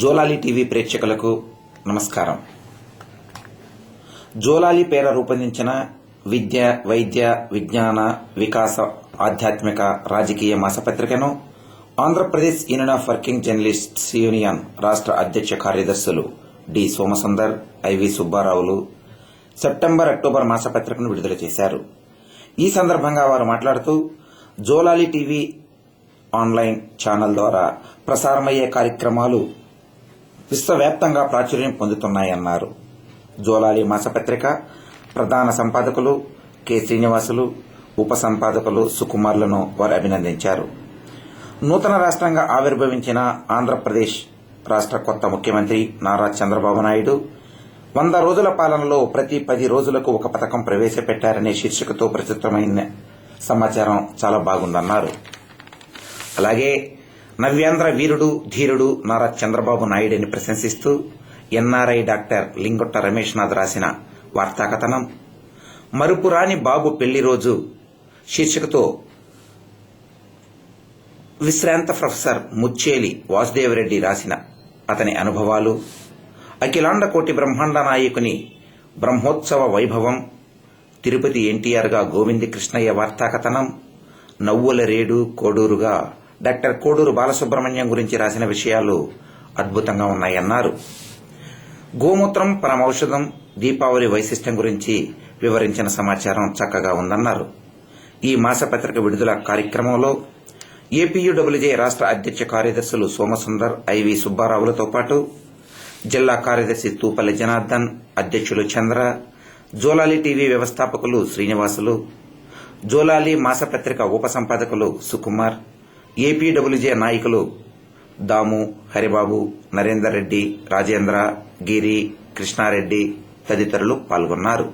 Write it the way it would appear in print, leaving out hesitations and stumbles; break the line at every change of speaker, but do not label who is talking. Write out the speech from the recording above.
జోలాలి టీవీ ప్రేక్షకులకు నమస్కారం. జోలాలి పేర రూపొందించిన విద్య, వైద్య, విజ్ఞాన, వికాస, ఆధ్యాత్మిక, రాజకీయ మాసపత్రికను Andhra Pradesh union of working journalists union రాష్ట్ర అధ్యక్ష కార్యదర్శులు డి సోమసుందర్, ఐవి సుబ్బారావులు సెప్టెంబర్, అక్టోబర్ మాసపత్రికను విడుదల చేశారు. ఈ సందర్భంగా వారు మాట్లాడుతూ జోలాలి టీవీ ఆన్లైన్ ఛానల్ ద్వారా ప్రసారమయ్యే కార్యక్రమాలు విశ్వవ్యాప్తంగా ప్రాచుర్యం పొందుతున్నాయన్నారు. జోలాలి మాసపత్రిక ప్రధాన సంపాదకులు కె శ్రీనివాసులు, ఉప సంపాదకులు సుకుమార్లను వారు అభినందించారు. నూతన రాష్ట్రంగా ఆవిర్భవించిన ఆంధ్రప్రదేశ్ రాష్ట్ర కొత్త ముఖ్యమంత్రి నారా చంద్రబాబు నాయుడు 100 రోజుల పాలనలో ప్రతి 10 రోజులకు ఒక పథకం ప్రవేశపెట్టారనే శీర్షికతో ప్రచురితమైన సమాచారం చాలా బాగుందన్నారు. అలాగే నవ్యాంధ్ర వీరుడు, ధీరుడు నారా చంద్రబాబు నాయుడిని ప్రశంసిస్తూ ఎన్ఆర్ఐ డాక్టర్ లింగొట్ట రమేష్నాథ్ రాసిన వార్తాకథనం మరుపురాని బాబు పెళ్లి రోజు శీర్షికతో విశ్రాంత ప్రొఫెసర్ ముచ్చేలి వాసుదేవరెడ్డి రాసిన అతని అనుభవాలు, అఖిలాండ కోటి బ్రహ్మాండ నాయకుని బ్రహ్మోత్సవ వైభవం, తిరుపతి ఎన్టీఆర్గా గోవింద కృష్ణయ్య వార్తాకథనం, నవ్వుల రేడు కోడూరుగా డాక్టర్ కోడూరు బాలసుబ్రహ్మణ్యం గురించి రాసిన విషయాలు అద్భుతంగా ఉన్నాయన్నారు. గోమూత్రం పరమౌషధం, దీపావళి వైశిష్టం గురించి వివరించిన సమాచారం చక్కగా ఉందన్నారు. ఈ మాసపత్రిక విడుదల కార్యక్రమంలో ఏపీయూడబ్ల్యూజే రాష్ట్ర అధ్యక్ష కార్యదర్శులు సోమసుందర్, ఐవి సుబ్బారావులతో పాటు జిల్లా కార్యదర్శి తూపల్లి జనార్దన్, అధ్యక్షులు చంద్ర, జోలాలి టీవీ వ్యవస్థాపకులు శ్రీనివాసులు, జోలాలి మాసపత్రిక ఉప సంపాదకులు సుకుమార్, ఏపీడబ్ల్యూజే నాయకులు దాము, హరిబాబు, నరేందర్ రెడ్డి, రాజేంద్ర, గిరి, కృష్ణారెడ్డి తదితరులు పాల్గొన్నారు.